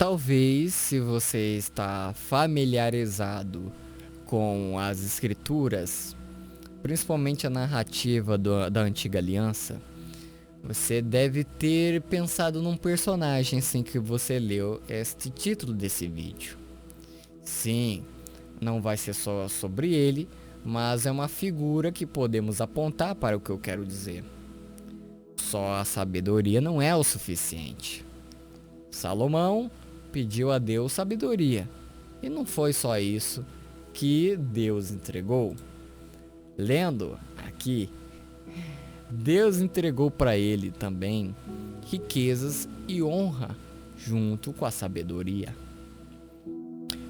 Talvez, se você está familiarizado com as escrituras, principalmente a narrativa da Antiga Aliança, você deve ter pensado num personagem assim que você leu este título desse vídeo. Sim, não vai ser só sobre ele, mas é uma figura que podemos apontar para o que eu quero dizer. Só a sabedoria não é o suficiente. Salomão pediu a Deus sabedoria, e não foi só isso que Deus entregou. Lendo aqui, Deus entregou para ele também riquezas e honra junto com a sabedoria.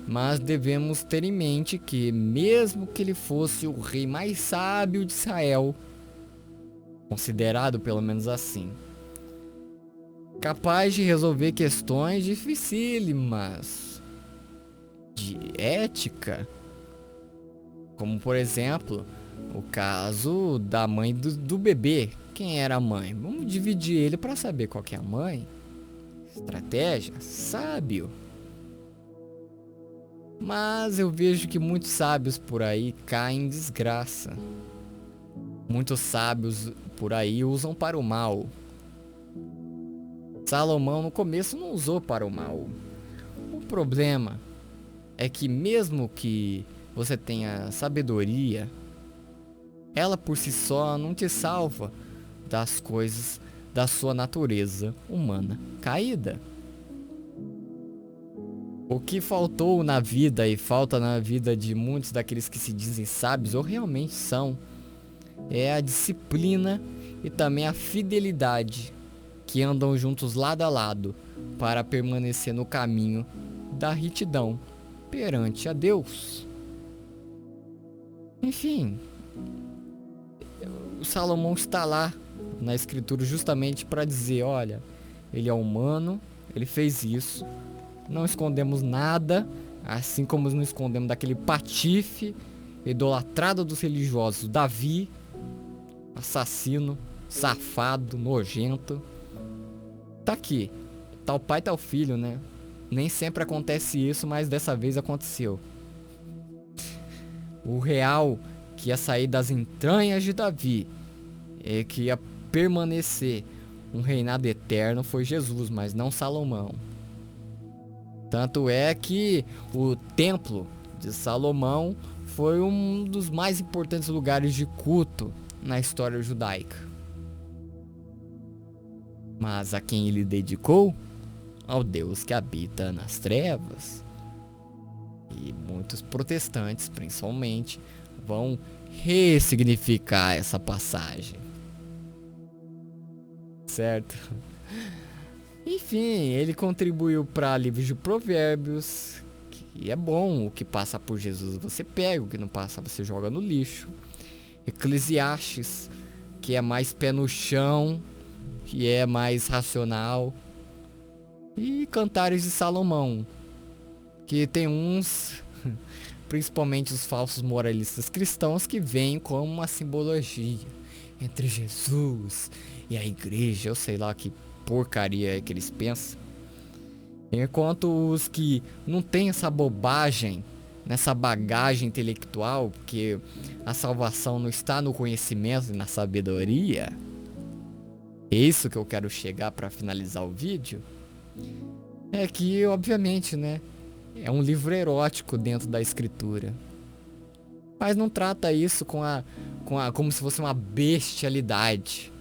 Mas devemos ter em mente que, mesmo que ele fosse o rei mais sábio de Israel, considerado pelo menos assim, capaz de resolver questões dificílimas de ética, como por exemplo, o caso da mãe do bebê. Quem era a mãe? Vamos dividir ele para saber qual que é a mãe. Estratégia, sábio. Mas eu vejo que muitos sábios por aí caem em desgraça. Muitos sábios por aí usam para o mal. Salomão no começo não usou para o mal. O problema é que mesmo que você tenha sabedoria, ela por si só não te salva das coisas da sua natureza humana caída. O que faltou na vida e falta na vida de muitos daqueles que se dizem sábios ou realmente são, é a disciplina e também a fidelidade, que andam juntos lado a lado para permanecer no caminho da retidão perante a Deus. Enfim, o Salomão está lá na escritura justamente para dizer, olha, ele é humano, ele fez isso, não escondemos nada, assim como não escondemos daquele patife idolatrado dos religiosos, Davi, assassino, safado, nojento. Tá aqui, tá o pai, tá o filho, né? Nem sempre acontece isso, mas dessa vez aconteceu. O real que ia sair das entranhas de Davi, que ia permanecer um reinado eterno, foi Jesus, mas não Salomão. Tanto é que o templo de Salomão foi um dos mais importantes lugares de culto na história judaica. Mas a quem ele dedicou? Ao Deus que habita nas trevas. E muitos protestantes, principalmente, vão ressignificar essa passagem. Certo? Enfim, ele contribuiu para livros de provérbios, que é bom. O que passa por Jesus você pega, o que não passa você joga no lixo. Eclesiastes, que é mais pé no chão, que é mais racional. E Cantares de Salomão, que tem uns, principalmente os falsos moralistas cristãos, que veem como uma simbologia entre Jesus e a igreja, eu sei lá que porcaria é que eles pensam. Enquanto os que não tem essa bobagem, nessa bagagem intelectual, porque a salvação não está no conhecimento e na sabedoria. É isso que eu quero chegar para finalizar o vídeo. É que, obviamente, né, é um livro erótico dentro da escritura, mas não trata isso como se fosse uma bestialidade.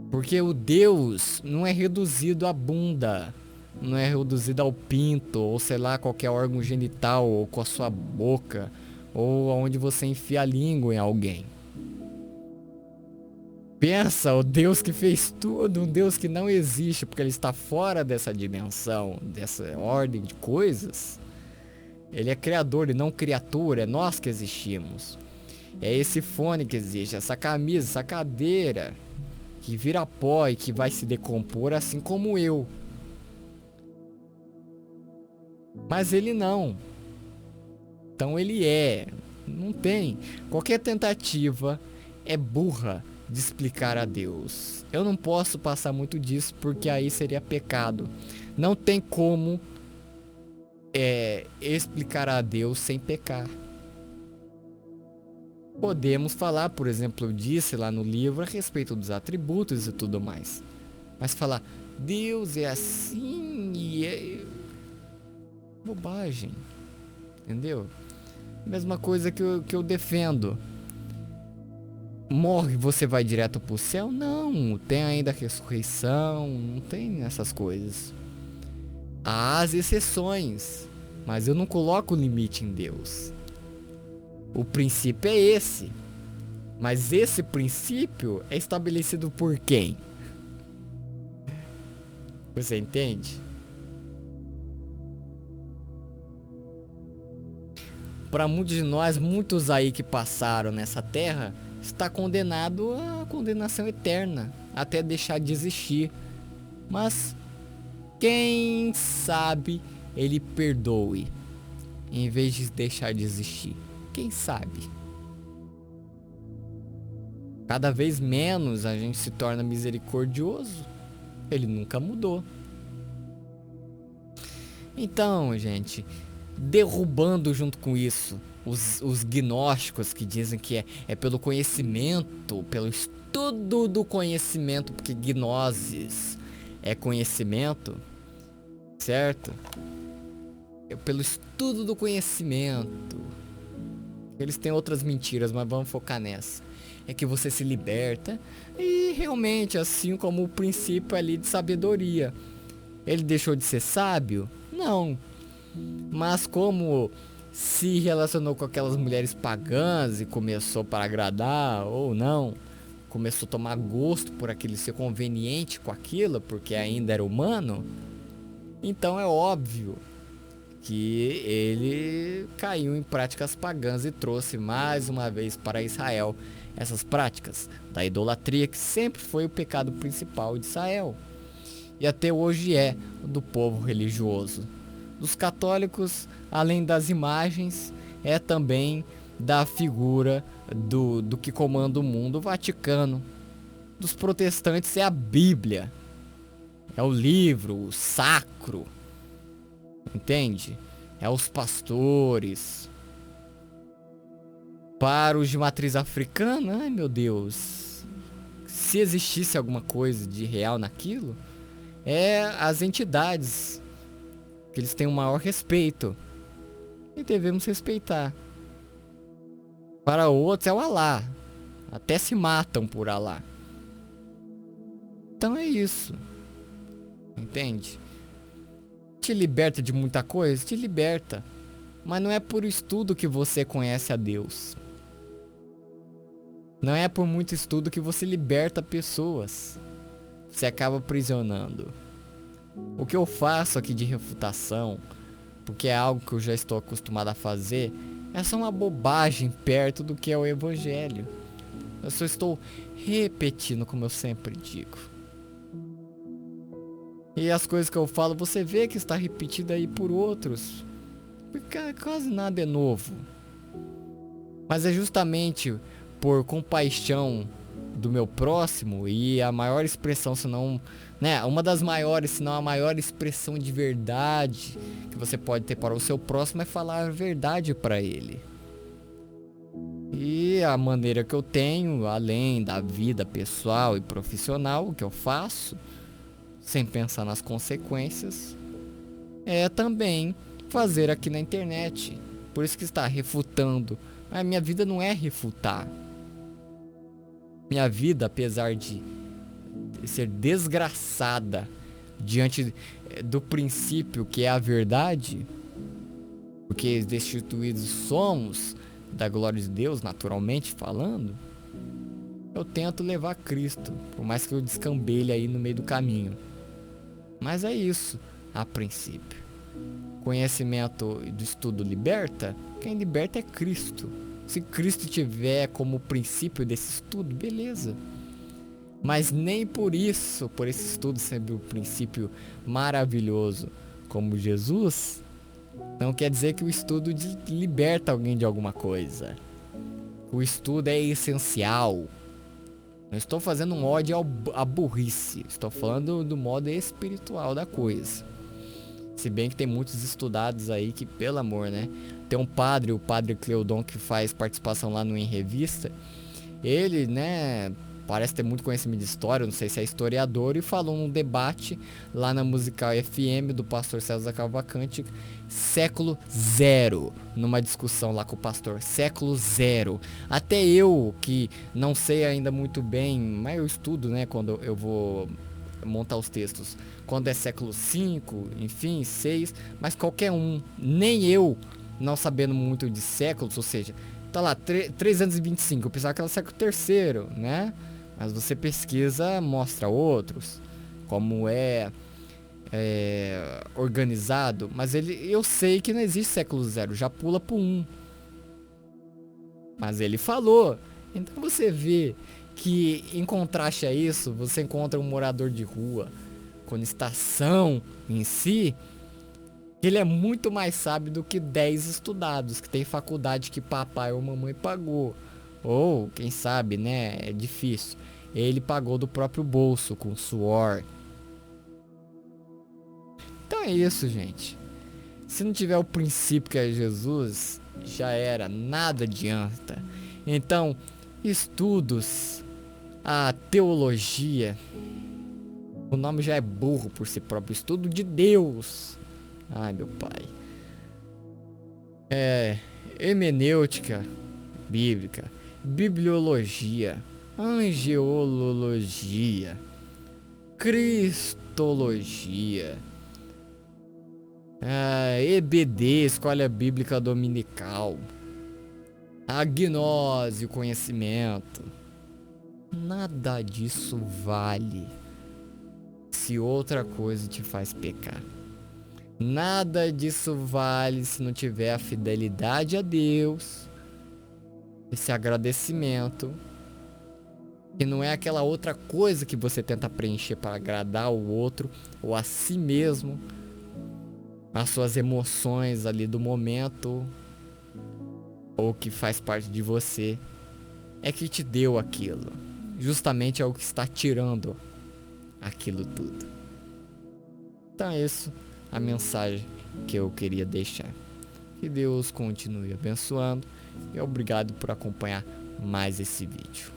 Porque o Deus não é reduzido à bunda, não é reduzido ao pinto, ou sei lá, qualquer órgão genital, ou com a sua boca, ou aonde você enfia a língua em alguém. Pensa, o Deus que fez tudo, um Deus que não existe, porque ele está fora dessa dimensão, dessa ordem de coisas. Ele é criador e não criatura, é nós que existimos. É esse fone que existe, essa camisa, essa cadeira, que vira pó e que vai se decompor assim como eu. Mas ele não. Então ele não tem. Qualquer tentativa é burra de explicar a Deus. Eu não posso passar muito disso porque aí seria pecado. Não tem como explicar a Deus sem pecar. Podemos falar, por exemplo, eu disse lá no livro a respeito dos atributos e tudo mais. Mas falar, Deus é assim e é bobagem. Entendeu? Mesma coisa que eu defendo. Morre, você vai direto pro céu? Não, tem ainda a ressurreição, não tem essas coisas. Há as exceções, mas eu não coloco limite em Deus. O princípio é esse. Mas esse princípio é estabelecido por quem? Você entende? Para muitos de nós, muitos aí que passaram nessa terra, está condenado à condenação eterna, até deixar de existir. Mas quem sabe ele perdoe, em vez de deixar de existir. Quem sabe? Cada vez menos a gente se torna misericordioso. Ele nunca mudou. Então, gente, derrubando junto com isso os gnósticos que dizem que é pelo conhecimento, pelo estudo do conhecimento, porque gnosis é conhecimento, certo? É pelo estudo do conhecimento. Eles têm outras mentiras, mas vamos focar nessa. É que você se liberta e realmente, assim como o princípio ali de sabedoria. Ele deixou de ser sábio? Não. Mas como se relacionou com aquelas mulheres pagãs e começou para agradar ou não, começou a tomar gosto por aquilo, ser conveniente com aquilo, porque ainda era humano, então é óbvio que ele caiu em práticas pagãs e trouxe mais uma vez para Israel essas práticas da idolatria, que sempre foi o pecado principal de Israel e até hoje é do povo religioso. Dos católicos, além das imagens, é também da figura do que comanda o mundo, o Vaticano. Dos protestantes é a Bíblia, é o livro, o sacro. Entende? É os pastores. Para os de matriz africana, ai meu Deus, se existisse alguma coisa de real naquilo, é as entidades, que eles têm o maior respeito e devemos respeitar. Para outros é o Alá, até se matam por Alá. Então é isso, entende? Te liberta de muita coisa? Te liberta. Mas não é por estudo que você conhece a Deus. Não é por muito estudo que você liberta pessoas. Você acaba aprisionando. O que eu faço aqui de refutação, porque é algo que eu já estou acostumado a fazer, é só uma bobagem perto do que é o Evangelho. Eu só estou repetindo, como eu sempre digo. E as coisas que eu falo, você vê que está repetida aí por outros. Porque quase nada é novo. Mas é justamente por compaixão do meu próximo, e a maior expressão, se não, né, uma das maiores, se não a maior expressão de verdade que você pode ter para o seu próximo é falar a verdade para ele. E a maneira que eu tenho, além da vida pessoal e profissional, que eu faço, sem pensar nas consequências, é também fazer aqui na internet. Por isso que está refutando. A minha vida não é refutar. Minha vida, apesar de ser desgraçada diante do princípio que é a verdade, porque destituídos somos da glória de Deus, naturalmente falando, eu tento levar Cristo, por mais que eu descambelhe aí no meio do caminho. Mas é isso, a princípio. Conhecimento do estudo liberta? Quem liberta é Cristo. Se Cristo tiver como princípio desse estudo, beleza. Mas nem por isso, por esse estudo ser um princípio maravilhoso como Jesus, não quer dizer que o estudo liberta alguém de alguma coisa. O estudo é essencial. Não estou fazendo um ódio à burrice. Estou falando do modo espiritual da coisa. Se bem que tem muitos estudados aí que, pelo amor, né? Tem um padre, o padre Cleodon, que faz participação lá no Em Revista. Ele, né, parece ter muito conhecimento de história, não sei se é historiador, e falou num debate lá na Musical FM do pastor César Cavalcante, século zero, numa discussão lá com o pastor, século zero. Até eu, que não sei ainda muito bem, mas eu estudo, né, quando eu vou montar os textos, quando é século 5, enfim, 6, mas qualquer um, nem eu, não sabendo muito de séculos, ou seja, tá lá, 325, eu pensava que era o século terceiro, né? Mas você pesquisa, mostra outros, como é organizado, mas eu sei que não existe século zero, já pula pro 1. Mas ele falou, então você vê que em contraste a isso, você encontra um morador de rua com estação em si, ele é muito mais sábio do que 10 estudados que tem faculdade que papai ou mamãe pagou. Ou, quem sabe, né, é difícil. Ele pagou do próprio bolso, com suor. Então é isso, gente. Se não tiver o princípio que é Jesus, já era, nada adianta. Então, estudos, a teologia, o nome já é burro por si próprio, estudo de Deus. Ai, meu pai. Hermenêutica bíblica, bibliologia, angelologia, cristologia, EBD, Escola Bíblica Dominical, a gnose, o conhecimento. Nada disso vale se outra coisa te faz pecar. Nada disso vale se não tiver a fidelidade a Deus, esse agradecimento, que não é aquela outra coisa que você tenta preencher para agradar o outro ou a si mesmo, as suas emoções ali do momento, ou que faz parte de você, é que te deu aquilo. Justamente é o que está tirando aquilo tudo. Então é isso a mensagem que eu queria deixar. Que Deus continue abençoando e obrigado por acompanhar mais esse vídeo.